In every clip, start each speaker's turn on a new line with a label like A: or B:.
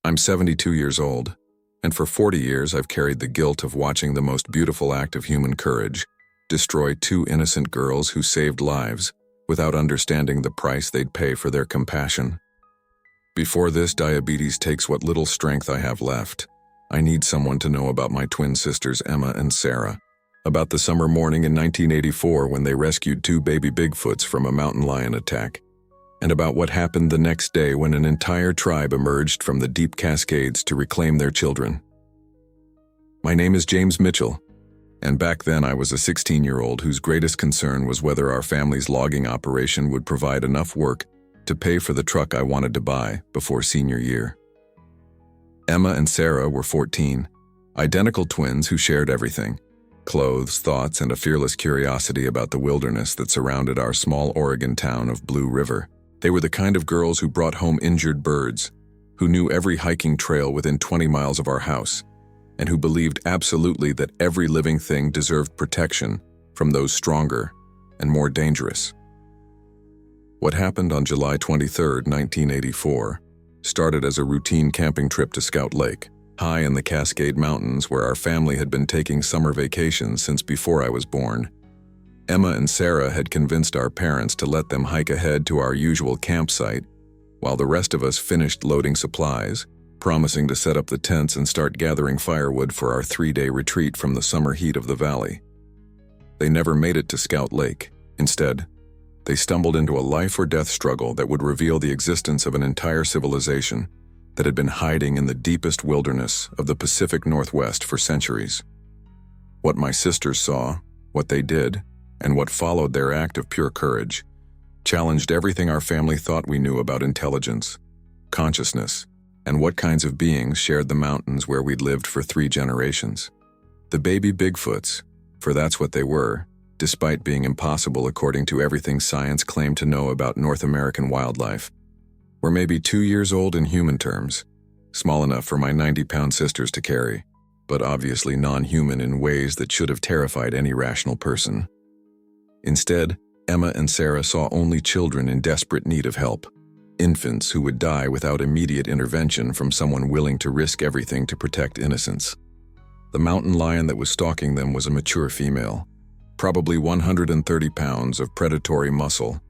A: I'm 72 years old, and for 40 years I've carried the guilt of watching the most beautiful act of human courage destroy two innocent girls who saved lives without understanding the price they'd pay for their compassion. Before this diabetes takes what little strength I have left, I need someone to know about my twin sisters Emma and Sarah, about the summer morning in 1984 when they rescued two baby Bigfoots from a mountain lion attack, and about what happened the next day when an entire tribe emerged from the deep Cascades to reclaim their children. My name is James Mitchell, and back then I was a 16-year-old whose greatest concern was whether our family's logging operation would provide enough work to pay for the truck I wanted to buy before senior year. Emma and Sarah were 14, identical twins who shared everything: clothes, thoughts, and a fearless curiosity about the wilderness that surrounded our small Oregon town of Blue River. They were the kind of girls who brought home injured birds, who knew every hiking trail within 20 miles of our house, and who believed absolutely that every living thing deserved protection from those stronger and more dangerous. What happened on July 23, 1984, started as a routine camping trip to Scout Lake, high in the Cascade Mountains where our family had been taking summer vacations since before I was born. Emma and Sarah had convinced our parents to let them hike ahead to our usual campsite, while the rest of us finished loading supplies, promising to set up the tents and start gathering firewood for our 3-day retreat from the summer heat of the valley. They never made it to Scout Lake. Instead, they stumbled into a life-or-death struggle that would reveal the existence of an entire civilization that had been hiding in the deepest wilderness of the Pacific Northwest for centuries. What my sisters saw, what they did, and what followed their act of pure courage challenged everything our family thought we knew about intelligence, consciousness, and what kinds of beings shared the mountains where we'd lived for 3 generations. The baby Bigfoots, for that's what they were, despite being impossible according to everything science claimed to know about North American wildlife, were maybe 2 years old in human terms, small enough for my 90-pound sisters to carry, but obviously non-human in ways that should have terrified any rational person. Instead, Emma and Sarah saw only children in desperate need of help, infants who would die without immediate intervention from someone willing to risk everything to protect innocence. The mountain lion that was stalking them was a mature female, probably 130 pounds of predatory muscle,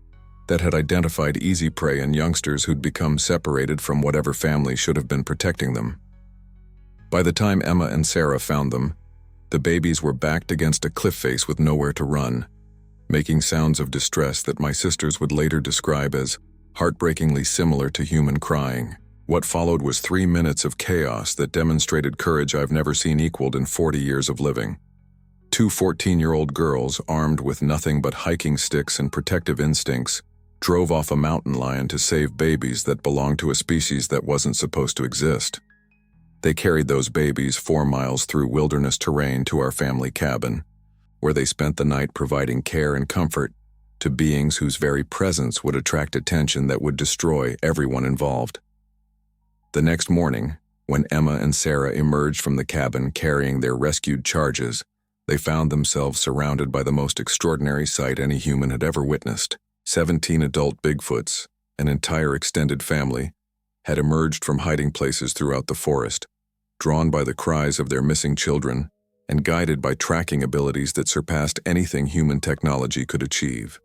A: that had identified easy prey in youngsters who'd become separated from whatever family should have been protecting them. By the time Emma and Sarah found them, the babies were backed against a cliff face with nowhere to run, making sounds of distress that my sisters would later describe as heartbreakingly similar to human crying. What followed was 3 minutes of chaos that demonstrated courage I've never seen equaled in 40 years of living. 2 14-year-old girls, armed with nothing but hiking sticks and protective instincts, drove off a mountain lion to save babies that belonged to a species that wasn't supposed to exist. They carried those babies 4 miles through wilderness terrain to our family cabin, where they spent the night providing care and comfort to beings whose very presence would attract attention that would destroy everyone involved. The next morning, when Emma and Sarah emerged from the cabin carrying their rescued charges, they found themselves surrounded by the most extraordinary sight any human had ever witnessed. 17 adult Bigfoots, an entire extended family, had emerged from hiding places throughout the forest, drawn by the cries of their missing children and guided by tracking abilities that surpassed anything human technology could achieve.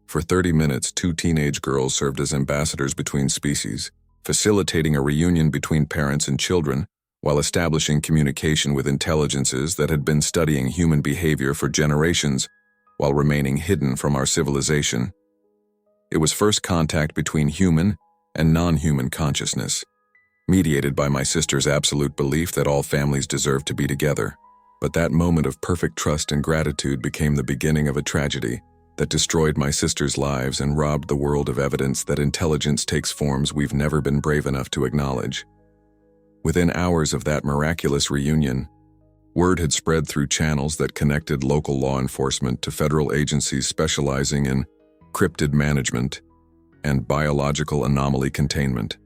A: For 30 minutes, 2 teenage girls served as ambassadors between species, facilitating a reunion between parents and children while establishing communication with intelligences that had been studying human behavior for generations while remaining hidden from our civilization. It was first contact between human and non-human consciousness, mediated by my sister's absolute belief that all families deserve to be together. But that moment of perfect trust and gratitude became the beginning of a tragedy that destroyed my sister's lives and robbed the world of evidence that intelligence takes forms we've never been brave enough to acknowledge. Within hours of that miraculous reunion, word had spread through channels that connected local law enforcement to federal agencies specializing in cryptid management and biological anomaly containment.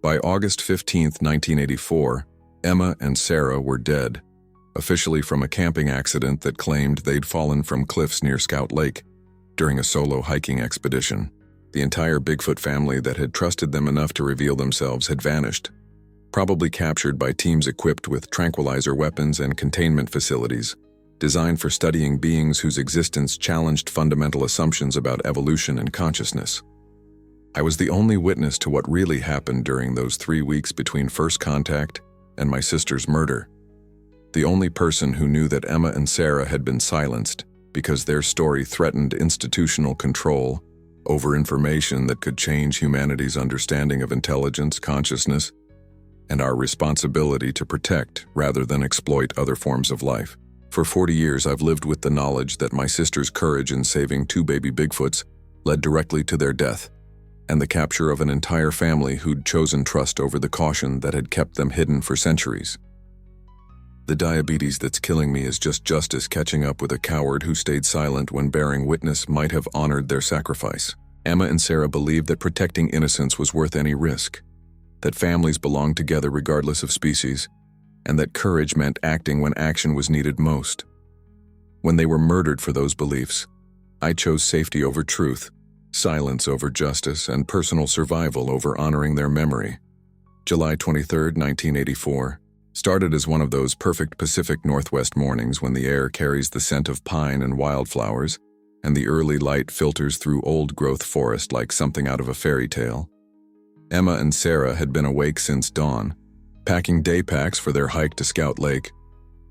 A: By August 15, 1984, Emma and Sarah were dead, officially from a camping accident that claimed they'd fallen from cliffs near Scout Lake during a solo hiking expedition. The entire Bigfoot family that had trusted them enough to reveal themselves had vanished, probably captured by teams equipped with tranquilizer weapons and containment facilities, designed for studying beings whose existence challenged fundamental assumptions about evolution and consciousness. I was the only witness to what really happened during those 3 weeks between first contact and my sister's murder. The only person who knew that Emma and Sarah had been silenced because their story threatened institutional control over information that could change humanity's understanding of intelligence, consciousness, and our responsibility to protect rather than exploit other forms of life. For 40 years, I've lived with the knowledge that my sister's courage in saving 2 baby Bigfoots led directly to their death, and the capture of an entire family who'd chosen trust over the caution that had kept them hidden for centuries. The diabetes that's killing me is just justice catching up with a coward who stayed silent when bearing witness might have honored their sacrifice. Emma and Sarah believed that protecting innocence was worth any risk, that families belonged together regardless of species, and that courage meant acting when action was needed most. When they were murdered for those beliefs, I chose safety over truth, silence over justice, and personal survival over honoring their memory. July 23, 1984, started as one of those perfect Pacific Northwest mornings when the air carries the scent of pine and wildflowers, and the early light filters through old-growth forest like something out of a fairy tale. Emma and Sarah had been awake since dawn, packing day packs for their hike to Scout Lake,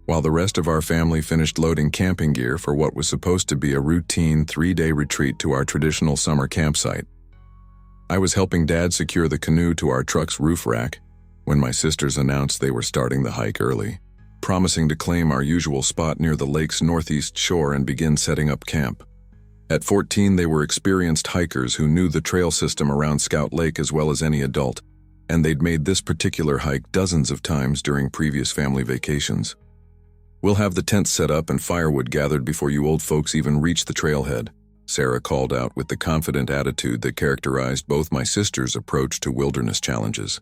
A: while the rest of our family finished loading camping gear for what was supposed to be a routine 3-day retreat to our traditional summer campsite. I was helping Dad secure the canoe to our truck's roof rack when my sisters announced they were starting the hike early, promising to claim our usual spot near the lake's northeast shore and begin setting up camp. At 14, they were experienced hikers who knew the trail system around Scout Lake as well as any adult, and they'd made this particular hike dozens of times during previous family vacations. "We'll have the tent set up and firewood gathered before you old folks even reach the trailhead," Sarah called out with the confident attitude that characterized both my sisters' approach to wilderness challenges.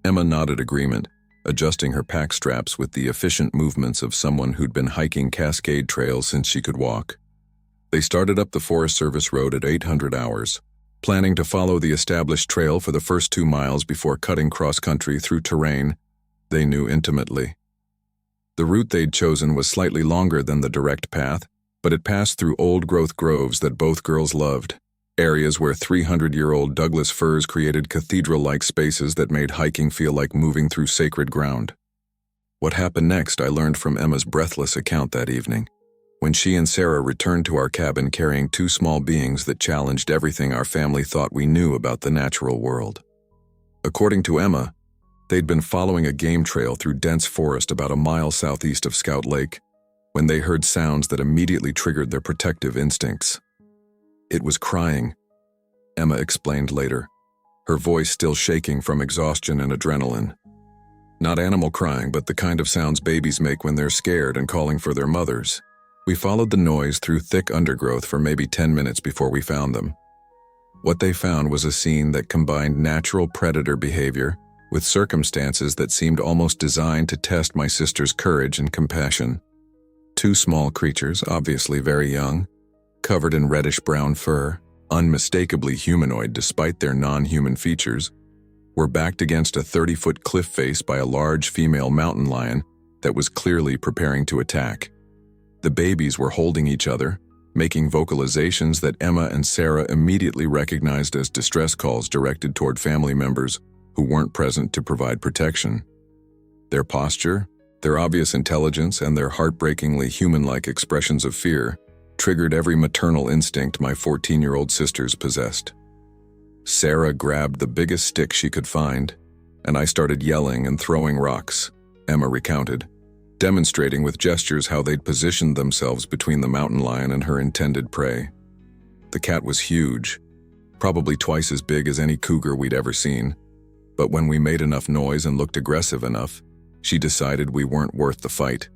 A: Emma nodded agreement, adjusting her pack straps with the efficient movements of someone who'd been hiking Cascade trails since she could walk. They started up the Forest Service road at 800 hours, planning to follow the established trail for the first 2 miles before cutting cross-country through terrain they knew intimately. The route they'd chosen was slightly longer than the direct path, but it passed through old-growth groves that both girls loved, areas where 300-year-old Douglas firs created cathedral-like spaces that made hiking feel like moving through sacred ground. What happened next I learned from Emma's breathless account that evening, when she and Sarah returned to our cabin carrying 2 small beings that challenged everything our family thought we knew about the natural world. According to Emma, they'd been following a game trail through dense forest about a mile southeast of Scout Lake when they heard sounds that immediately triggered their protective instincts. "It was crying," Emma explained later, her voice still shaking from exhaustion and adrenaline. "Not animal crying, but the kind of sounds babies make when they're scared and calling for their mothers." We followed the noise through thick undergrowth for maybe 10 minutes before we found them. What they found was a scene that combined natural predator behavior with circumstances that seemed almost designed to test my sister's courage and compassion. 2 small creatures, obviously very young, covered in reddish-brown fur, unmistakably humanoid despite their non-human features, were backed against a 30-foot cliff face by a large female mountain lion that was clearly preparing to attack. The babies were holding each other, making vocalizations that Emma and Sarah immediately recognized as distress calls directed toward family members who weren't present to provide protection. Their posture, their obvious intelligence, and their heartbreakingly human-like expressions of fear triggered every maternal instinct my 14-year-old sisters possessed. Sarah grabbed the biggest stick she could find, and I started yelling and throwing rocks, Emma recounted, demonstrating with gestures how they'd positioned themselves between the mountain lion and her intended prey. The cat was huge, probably twice as big as any cougar we'd ever seen, but when we made enough noise and looked aggressive enough, she decided we weren't worth the fight.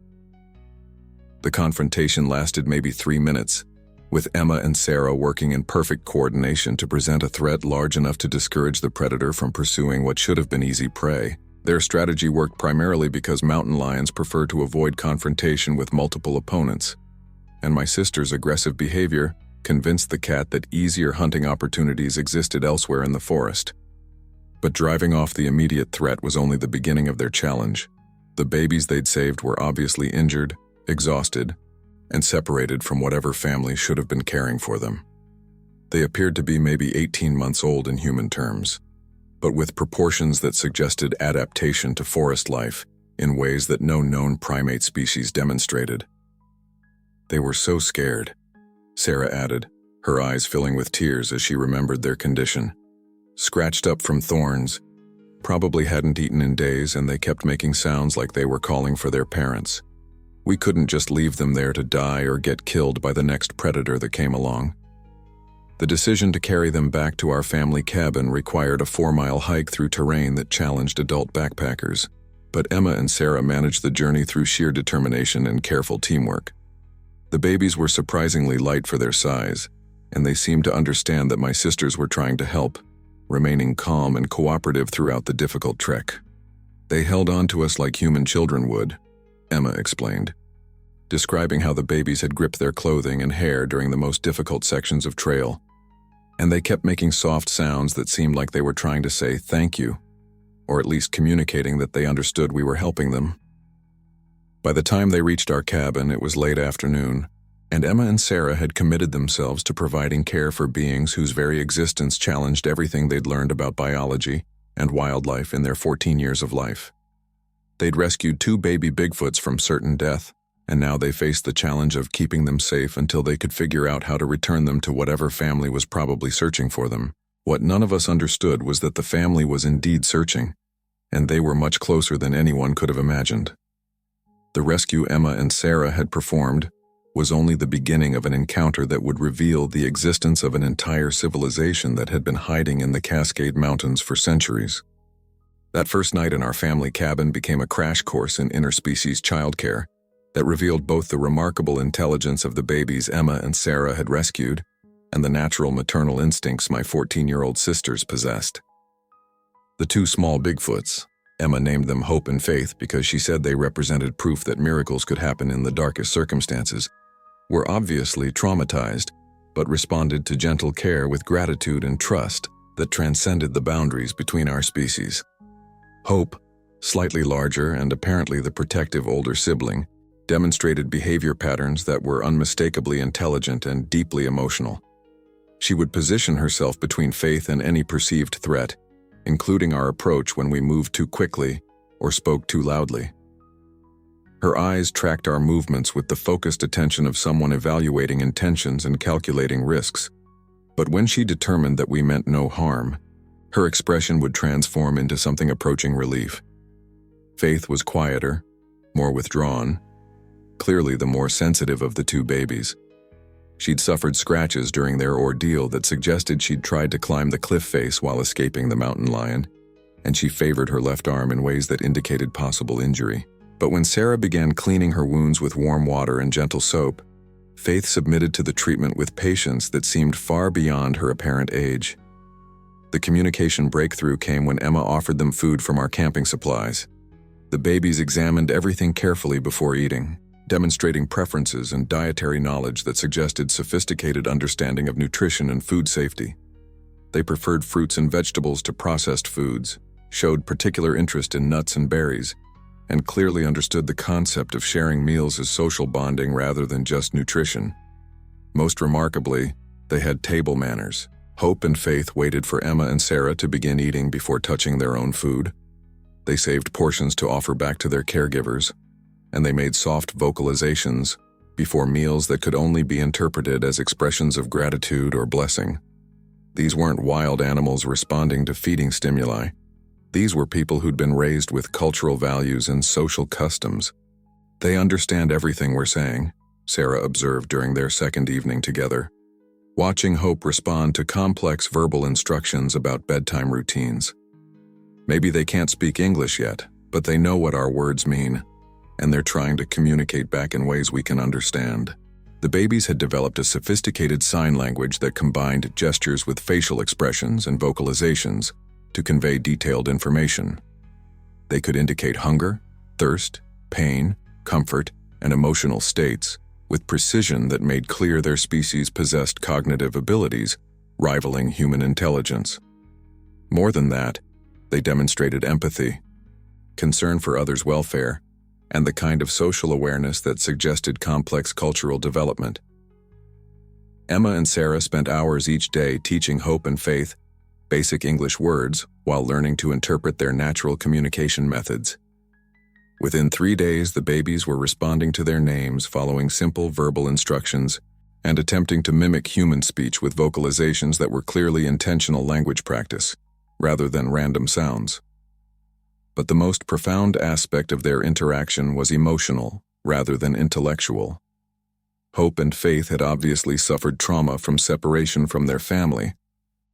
A: The confrontation lasted maybe 3 minutes, with Emma and Sarah working in perfect coordination to present a threat large enough to discourage the predator from pursuing what should have been easy prey. Their strategy worked primarily because mountain lions prefer to avoid confrontation with multiple opponents, and my sister's aggressive behavior convinced the cat that easier hunting opportunities existed elsewhere in the forest. But driving off the immediate threat was only the beginning of their challenge. The babies they'd saved were obviously injured, exhausted, and separated from whatever family should have been caring for them. They appeared to be maybe 18 months old in human terms, but with proportions that suggested adaptation to forest life in ways that no known primate species demonstrated. They were so scared, Sarah added, her eyes filling with tears as she remembered their condition. Scratched up from thorns, probably hadn't eaten in days, and they kept making sounds like they were calling for their parents. We couldn't just leave them there to die or get killed by the next predator that came along. The decision to carry them back to our family cabin required a 4-mile hike through terrain that challenged adult backpackers, but Emma and Sarah managed the journey through sheer determination and careful teamwork. The babies were surprisingly light for their size, and they seemed to understand that my sisters were trying to help, remaining calm and cooperative throughout the difficult trek. They held on to us like human children would, Emma explained, describing how the babies had gripped their clothing and hair during the most difficult sections of trail, and they kept making soft sounds that seemed like they were trying to say thank you, or at least communicating that they understood we were helping them. By the time they reached our cabin, it was late afternoon, and Emma and Sarah had committed themselves to providing care for beings whose very existence challenged everything they'd learned about biology and wildlife in their 14 years of life. They'd rescued 2 baby Bigfoots from certain death, and now they faced the challenge of keeping them safe until they could figure out how to return them to whatever family was probably searching for them. What none of us understood was that the family was indeed searching, and they were much closer than anyone could have imagined. The rescue Emma and Sarah had performed was only the beginning of an encounter that would reveal the existence of an entire civilization that had been hiding in the Cascade Mountains for centuries. That first night in our family cabin became a crash course in interspecies childcare that revealed both the remarkable intelligence of the babies Emma and Sarah had rescued and the natural maternal instincts my 14-year-old sisters possessed. The 2 small Bigfoots, Emma named them Hope and Faith because she said they represented proof that miracles could happen in the darkest circumstances, were obviously traumatized, but responded to gentle care with gratitude and trust that transcended the boundaries between our species. Hope, slightly larger and apparently the protective older sibling, demonstrated behavior patterns that were unmistakably intelligent and deeply emotional. She would position herself between Faith and any perceived threat, including our approach when we moved too quickly or spoke too loudly. Her eyes tracked our movements with the focused attention of someone evaluating intentions and calculating risks, but when she determined that we meant no harm, her expression would transform into something approaching relief. Faith was quieter, more withdrawn, clearly the more sensitive of the 2 babies. She'd suffered scratches during their ordeal that suggested she'd tried to climb the cliff face while escaping the mountain lion, and she favored her left arm in ways that indicated possible injury. But when Sarah began cleaning her wounds with warm water and gentle soap, Faith submitted to the treatment with patience that seemed far beyond her apparent age. The communication breakthrough came when Emma offered them food from our camping supplies. The babies examined everything carefully before eating, demonstrating preferences and dietary knowledge that suggested sophisticated understanding of nutrition and food safety. They preferred fruits and vegetables to processed foods, showed particular interest in nuts and berries, and clearly understood the concept of sharing meals as social bonding rather than just nutrition. Most remarkably, they had table manners. Hope and Faith waited for Emma and Sarah to begin eating before touching their own food. They saved portions to offer back to their caregivers, and they made soft vocalizations before meals that could only be interpreted as expressions of gratitude or blessing. These weren't wild animals responding to feeding stimuli. These were people who'd been raised with cultural values and social customs. They understand everything we're saying, Sarah observed during their second evening together, watching Hope respond to complex verbal instructions about bedtime routines. Maybe they can't speak English yet, but they know what our words mean, and they're trying to communicate back in ways we can understand. The babies had developed a sophisticated sign language that combined gestures with facial expressions and vocalizations to convey detailed information. They could indicate hunger, thirst, pain, comfort, and emotional states with precision that made clear their species possessed cognitive abilities rivaling human intelligence. More than that, They demonstrated empathy, concern for others' welfare, and the kind of social awareness that suggested complex cultural development. Emma and Sarah spent hours each day teaching Hope and Faith basic English words while learning to interpret their natural communication methods. Within 3 days, the babies were responding to their names, following simple verbal instructions, and attempting to mimic human speech with vocalizations that were clearly intentional language practice, rather than random sounds. But the most profound aspect of their interaction was emotional, rather than intellectual. Hope and Faith had obviously suffered trauma from separation from their family,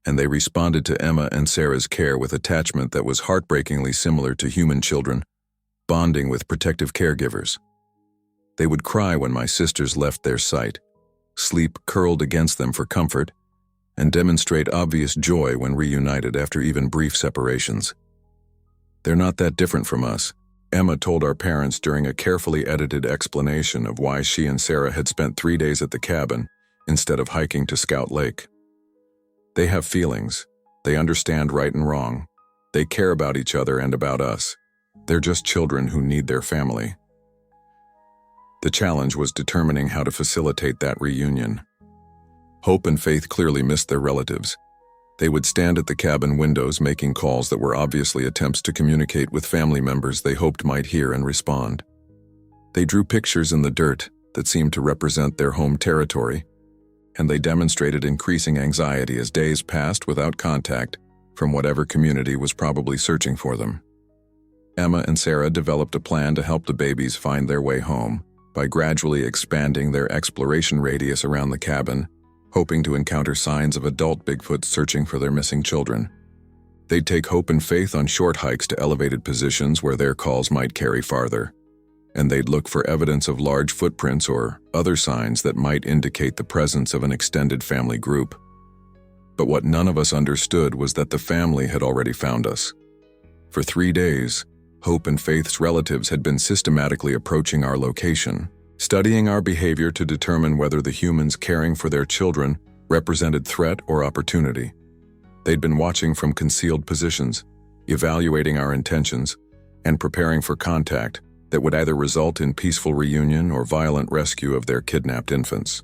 A: and they responded to Emma and Sarah's care with attachment that was heartbreakingly similar to human children, bonding with protective caregivers. They would cry when my sisters left their sight, sleep curled against them for comfort, and demonstrate obvious joy when reunited after even brief separations. "They're not that different from us," Emma told our parents during a carefully edited explanation of why she and Sarah had spent 3 days at the cabin instead of hiking to Scout Lake. "They have feelings. They understand right and wrong. They care about each other and about us. They're just children who need their family." The challenge was determining how to facilitate that reunion. Hope and Faith clearly missed their relatives. They would stand at the cabin windows making calls that were obviously attempts to communicate with family members they hoped might hear and respond. They drew pictures in the dirt that seemed to represent their home territory, and they demonstrated increasing anxiety as days passed without contact from whatever community was probably searching for them. Emma and Sarah developed a plan to help the babies find their way home by gradually expanding their exploration radius around the cabin, hoping to encounter signs of adult Bigfoots searching for their missing children. They'd take Hope and Faith on short hikes to elevated positions where their calls might carry farther, and they'd look for evidence of large footprints or other signs that might indicate the presence of an extended family group. But what none of us understood was that the family had already found us. For 3 days, Hope and Faith's relatives had been systematically approaching our location, studying our behavior to determine whether the humans caring for their children represented threat or opportunity. They'd been watching from concealed positions, evaluating our intentions, and preparing for contact that would either result in peaceful reunion or violent rescue of their kidnapped infants.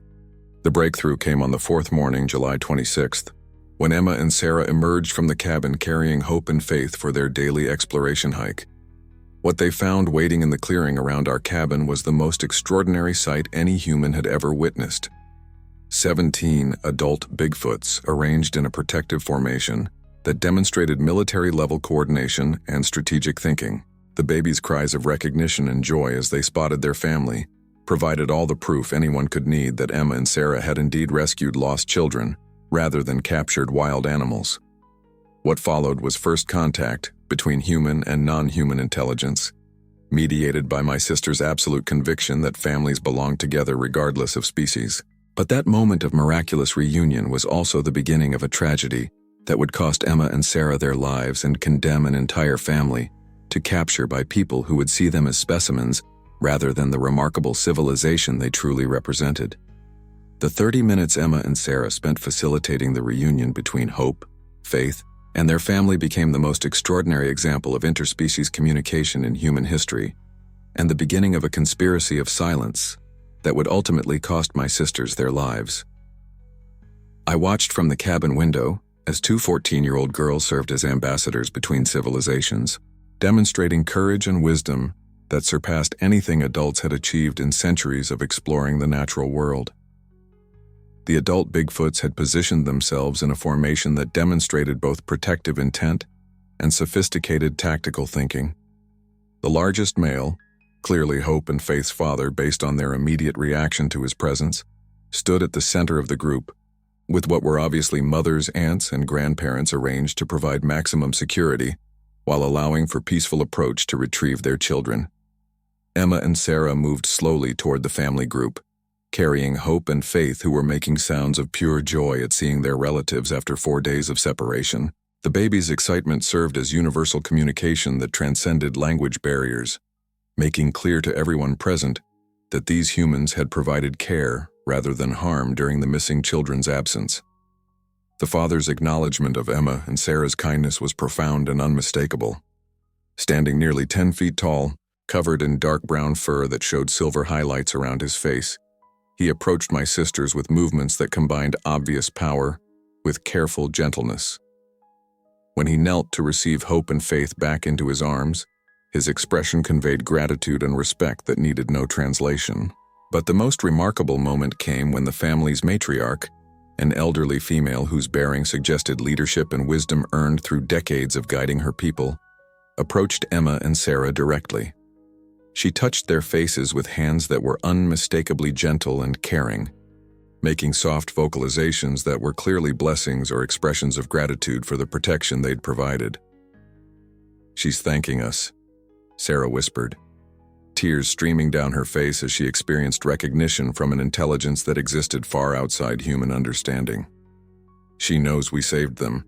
A: The breakthrough came on the 4th morning, July 26th, when Emma and Sarah emerged from the cabin carrying Hope and Faith for their daily exploration hike. What they found waiting in the clearing around our cabin was the most extraordinary sight any human had ever witnessed. 17 adult Bigfoots arranged in a protective formation that demonstrated military-level coordination and strategic thinking. The babies' cries of recognition and joy as they spotted their family provided all the proof anyone could need that Emma and Sarah had indeed rescued lost children rather than captured wild animals. What followed was first contact between human and non-human intelligence, mediated by my sister's absolute conviction that families belong together regardless of species. But that moment of miraculous reunion was also the beginning of a tragedy that would cost Emma and Sarah their lives and condemn an entire family to capture by people who would see them as specimens rather than the remarkable civilization they truly represented. The 30 minutes Emma and Sarah spent facilitating the reunion between Hope, Faith, and their family became the most extraordinary example of interspecies communication in human history, and the beginning of a conspiracy of silence that would ultimately cost my sisters their lives. I watched from the cabin window as 2 14-year-old girls served as ambassadors between civilizations, demonstrating courage and wisdom that surpassed anything adults had achieved in centuries of exploring the natural world. The adult Bigfoots had positioned themselves in a formation that demonstrated both protective intent and sophisticated tactical thinking. The largest male, clearly Hope and Faith's father based on their immediate reaction to his presence, stood at the center of the group, with what were obviously mothers, aunts, and grandparents arranged to provide maximum security while allowing for peaceful approach to retrieve their children. Emma and Sarah moved slowly toward the family group, carrying Hope and Faith, who were making sounds of pure joy at seeing their relatives after 4 days of separation. The baby's excitement served as universal communication that transcended language barriers, making clear to everyone present that these humans had provided care rather than harm during the missing children's absence. The father's acknowledgement of Emma and Sarah's kindness was profound and unmistakable. Standing nearly 10 feet tall, covered in dark brown fur that showed silver highlights around his face, he approached my sisters with movements that combined obvious power with careful gentleness. When he knelt to receive Hope and Faith back into his arms, his expression conveyed gratitude and respect that needed no translation. But the most remarkable moment came when the family's matriarch, an elderly female whose bearing suggested leadership and wisdom earned through decades of guiding her people, approached Emma and Sarah directly. She touched their faces with hands that were unmistakably gentle and caring, making soft vocalizations that were clearly blessings or expressions of gratitude for the protection they'd provided. "She's thanking us," Sarah whispered, tears streaming down her face as she experienced recognition from an intelligence that existed far outside human understanding. "She knows we saved them,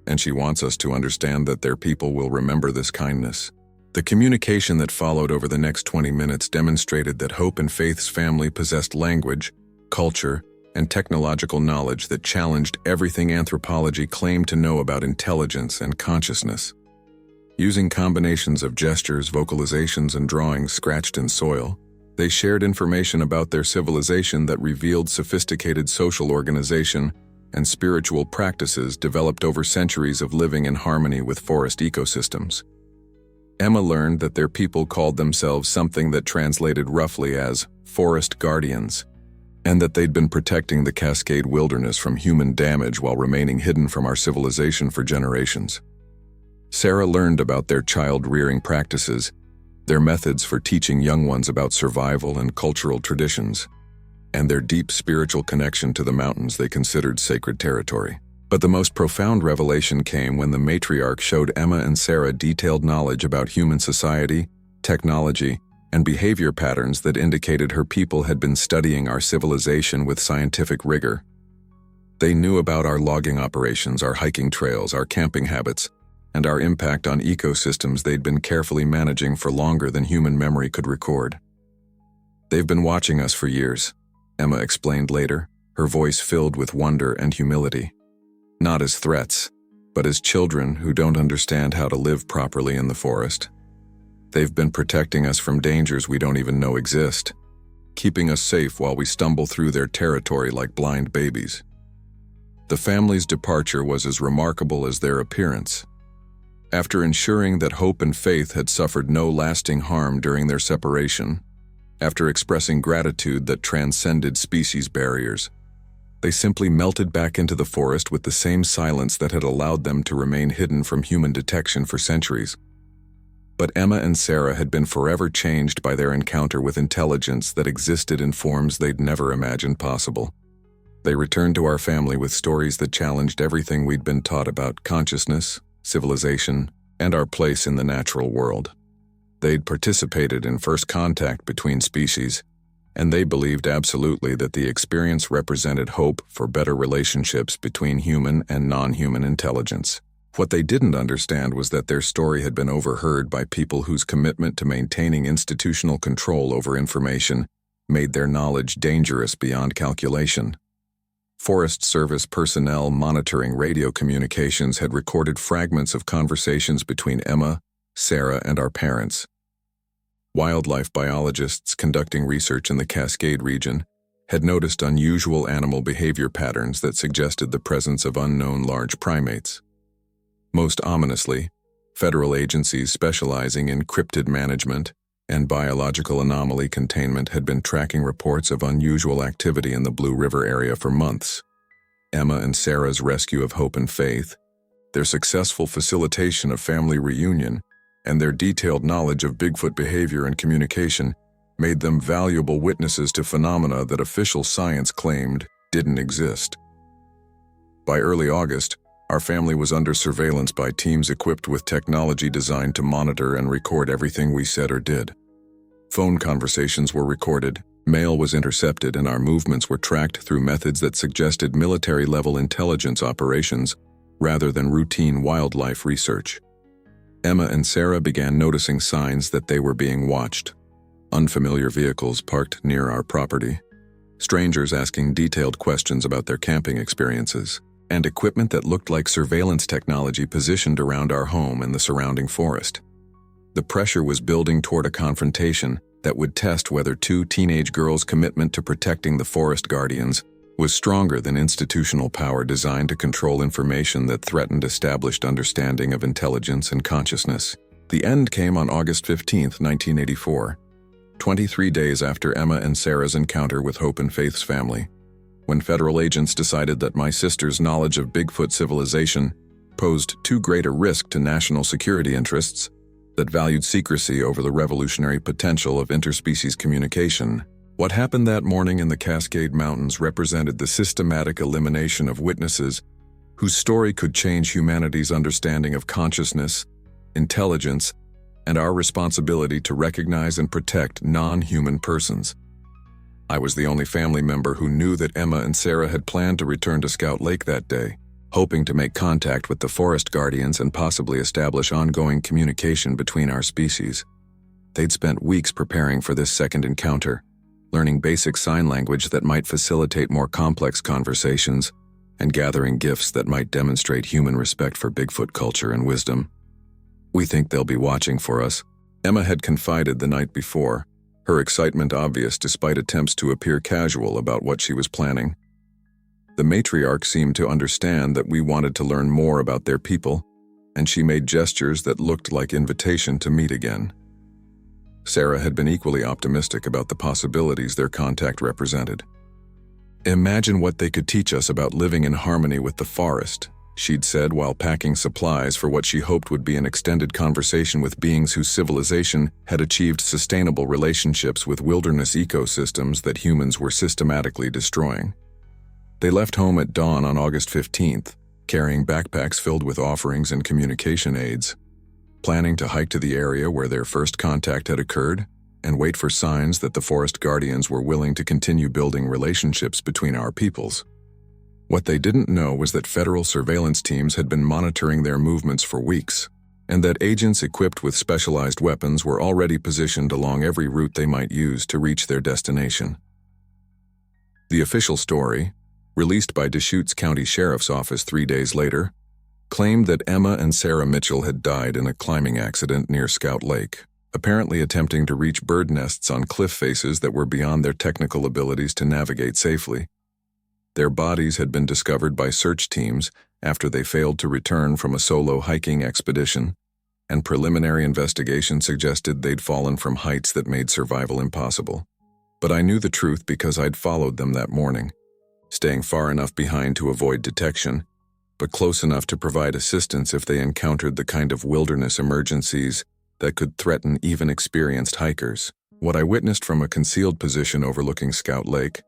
A: and she wants us to understand that their people will remember this kindness." The communication that followed over the next 20 minutes demonstrated that Hope and Faith's family possessed language, culture, and technological knowledge that challenged everything anthropology claimed to know about intelligence and consciousness. Using combinations of gestures, vocalizations, and drawings scratched in soil, they shared information about their civilization that revealed sophisticated social organization and spiritual practices developed over centuries of living in harmony with forest ecosystems. Emma learned that their people called themselves something that translated roughly as forest guardians, and that they'd been protecting the Cascade Wilderness from human damage while remaining hidden from our civilization for generations. Sarah learned about their child-rearing practices, their methods for teaching young ones about survival and cultural traditions, and their deep spiritual connection to the mountains they considered sacred territory. But the most profound revelation came when the matriarch showed Emma and Sarah detailed knowledge about human society, technology, and behavior patterns that indicated her people had been studying our civilization with scientific rigor. They knew about our logging operations, our hiking trails, our camping habits, and our impact on ecosystems they'd been carefully managing for longer than human memory could record. "They've been watching us for years," Emma explained later, her voice filled with wonder and humility. "Not as threats, but as children who don't understand how to live properly in the forest. They've been protecting us from dangers we don't even know exist, keeping us safe while we stumble through their territory like blind babies." The family's departure was as remarkable as their appearance. After ensuring that Hope and Faith had suffered no lasting harm during their separation, after expressing gratitude that transcended species barriers, they simply melted back into the forest with the same silence that had allowed them to remain hidden from human detection for centuries. But Emma and Sarah had been forever changed by their encounter with intelligence that existed in forms they'd never imagined possible. They returned to our family with stories that challenged everything we'd been taught about consciousness, civilization, and our place in the natural world. They'd participated in first contact between species, and they believed absolutely that the experience represented hope for better relationships between human and non-human intelligence. What they didn't understand was that their story had been overheard by people whose commitment to maintaining institutional control over information made their knowledge dangerous beyond calculation. Forest Service personnel monitoring radio communications had recorded fragments of conversations between Emma, Sarah, and our parents. Wildlife biologists conducting research in the Cascade region had noticed unusual animal behavior patterns that suggested the presence of unknown large primates. Most ominously, federal agencies specializing in cryptid management and biological anomaly containment had been tracking reports of unusual activity in the Blue River area for months. Emma and Sarah's rescue of Hope and Faith, their successful facilitation of family reunion, and their detailed knowledge of Bigfoot behavior and communication made them valuable witnesses to phenomena that official science claimed didn't exist. By early August, our family was under surveillance by teams equipped with technology designed to monitor and record everything we said or did. Phone conversations were recorded, mail was intercepted, and our movements were tracked through methods that suggested military-level intelligence operations rather than routine wildlife research. Emma and Sarah began noticing signs that they were being watched. Unfamiliar vehicles parked near our property, strangers asking detailed questions about their camping experiences, and equipment that looked like surveillance technology positioned around our home and the surrounding forest. The pressure was building toward a confrontation that would test whether two teenage girls' commitment to protecting the forest guardians was stronger than institutional power designed to control information that threatened established understanding of intelligence and consciousness. The end came on August 15, 1984, 23 days after Emma and Sarah's encounter with Hope and Faith's family, when federal agents decided that my sister's knowledge of Bigfoot civilization posed too great a risk to national security interests that valued secrecy over the revolutionary potential of interspecies communication. What happened that morning in the Cascade Mountains represented the systematic elimination of witnesses whose story could change humanity's understanding of consciousness, intelligence, and our responsibility to recognize and protect non-human persons. I was the only family member who knew that Emma and Sarah had planned to return to Scout Lake that day, hoping to make contact with the forest guardians and possibly establish ongoing communication between our species. They'd spent weeks preparing for this second encounter, learning basic sign language that might facilitate more complex conversations, and gathering gifts that might demonstrate human respect for Bigfoot culture and wisdom. "We think they'll be watching for us," Emma had confided the night before, her excitement obvious despite attempts to appear casual about what she was planning. The matriarch seemed to understand that we wanted to learn more about their people, and she made gestures that looked like invitation to meet again. Sarah had been equally optimistic about the possibilities their contact represented. "Imagine what they could teach us about living in harmony with the forest," she'd said while packing supplies for what she hoped would be an extended conversation with beings whose civilization had achieved sustainable relationships with wilderness ecosystems that humans were systematically destroying. They left home at dawn on August 15th, carrying backpacks filled with offerings and communication aids, planning to hike to the area where their first contact had occurred and wait for signs that the forest guardians were willing to continue building relationships between our peoples. What they didn't know was that federal surveillance teams had been monitoring their movements for weeks, and that agents equipped with specialized weapons were already positioned along every route they might use to reach their destination. The official story, released by Deschutes County Sheriff's Office 3 days later, claimed that Emma and Sarah Mitchell had died in a climbing accident near Scout Lake, apparently attempting to reach bird nests on cliff faces that were beyond their technical abilities to navigate safely. Their bodies had been discovered by search teams after they failed to return from a solo hiking expedition, and preliminary investigation suggested they'd fallen from heights that made survival impossible. But I knew the truth because I'd followed them that morning, staying far enough behind to avoid detection, but close enough to provide assistance if they encountered the kind of wilderness emergencies that could threaten even experienced hikers. What I witnessed from a concealed position overlooking Scout Lake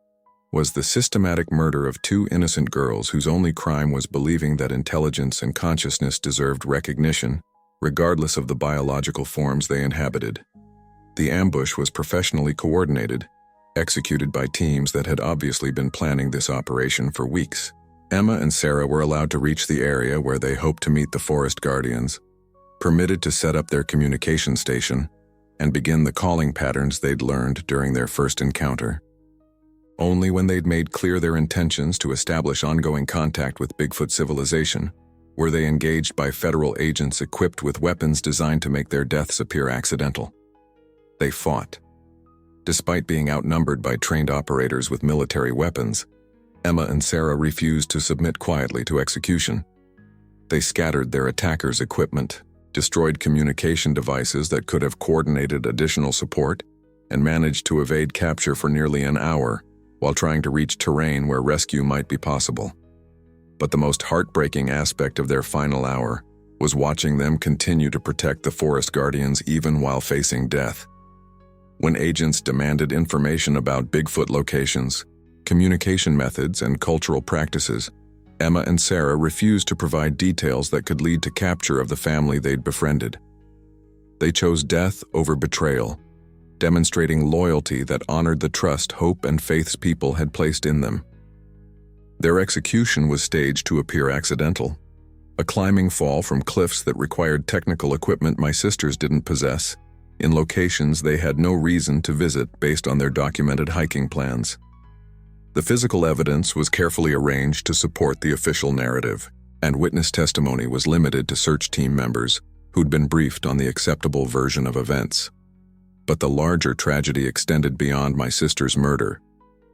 A: was the systematic murder of two innocent girls whose only crime was believing that intelligence and consciousness deserved recognition, regardless of the biological forms they inhabited. The ambush was professionally coordinated, executed by teams that had obviously been planning this operation for weeks. Emma and Sarah were allowed to reach the area where they hoped to meet the forest guardians, permitted to set up their communication station, and begin the calling patterns they'd learned during their first encounter. Only when they'd made clear their intentions to establish ongoing contact with Bigfoot civilization were they engaged by federal agents equipped with weapons designed to make their deaths appear accidental. They fought. Despite being outnumbered by trained operators with military weapons, Emma and Sarah refused to submit quietly to execution. They scattered their attackers' equipment, destroyed communication devices that could have coordinated additional support, and managed to evade capture for nearly an hour while trying to reach terrain where rescue might be possible. But the most heartbreaking aspect of their final hour was watching them continue to protect the forest guardians even while facing death. When agents demanded information about Bigfoot locations, communication methods, and cultural practices, Emma and Sarah refused to provide details that could lead to capture of the family they'd befriended. They chose death over betrayal, demonstrating loyalty that honored the trust Hope and Faith's people had placed in them. Their execution was staged to appear accidental, a climbing fall from cliffs that required technical equipment my sisters didn't possess, in locations they had no reason to visit based on their documented hiking plans. The physical evidence was carefully arranged to support the official narrative, and witness testimony was limited to search team members who'd been briefed on the acceptable version of events. But the larger tragedy extended beyond my sister's murder,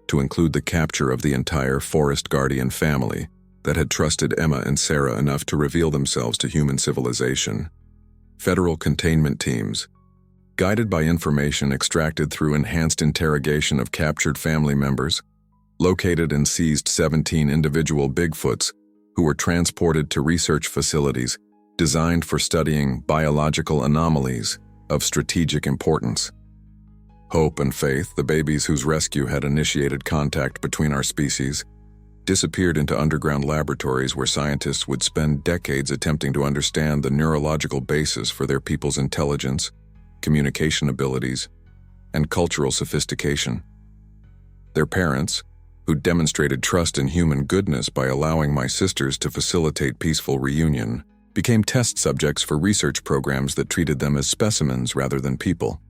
A: to include the capture of the entire Forest Guardian family that had trusted Emma and Sarah enough to reveal themselves to human civilization. Federal containment teams, guided by information extracted through enhanced interrogation of captured family members, located and seized 17 individual Bigfoots who were transported to research facilities designed for studying biological anomalies of strategic importance. Hope and Faith, the babies whose rescue had initiated contact between our species, disappeared into underground laboratories where scientists would spend decades attempting to understand the neurological basis for their people's intelligence, communication abilities, and cultural sophistication. Their parents, who demonstrated trust in human goodness by allowing my sisters to facilitate peaceful reunion, became test subjects for research programs that treated them as specimens rather than people.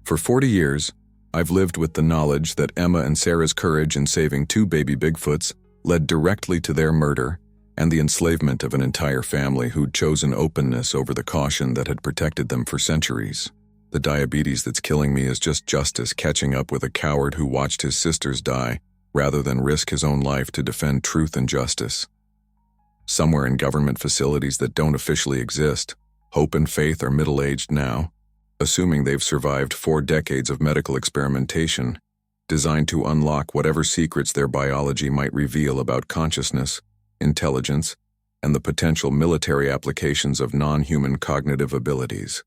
A: For 40 years, I've lived with the knowledge that Emma and Sarah's courage in saving 2 baby Bigfoots led directly to their murder and the enslavement of an entire family who'd chosen openness over the caution that had protected them for centuries. The diabetes that's killing me is just justice catching up with a coward who watched his sisters die rather than risk his own life to defend truth and justice. Somewhere in government facilities that don't officially exist, Hope and Faith are middle-aged now, assuming they've survived 4 decades of medical experimentation designed to unlock whatever secrets their biology might reveal about consciousness, intelligence, and the potential military applications of non-human cognitive abilities.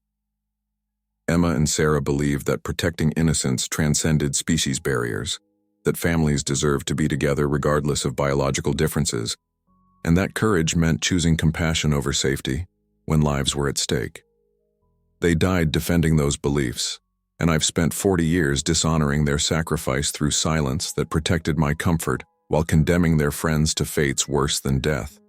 A: Emma and Sarah believed that protecting innocence transcended species barriers, that families deserved to be together regardless of biological differences, and that courage meant choosing compassion over safety when lives were at stake. They died defending those beliefs, and I've spent 40 years dishonoring their sacrifice through silence that protected my comfort while condemning their friends to fates worse than death.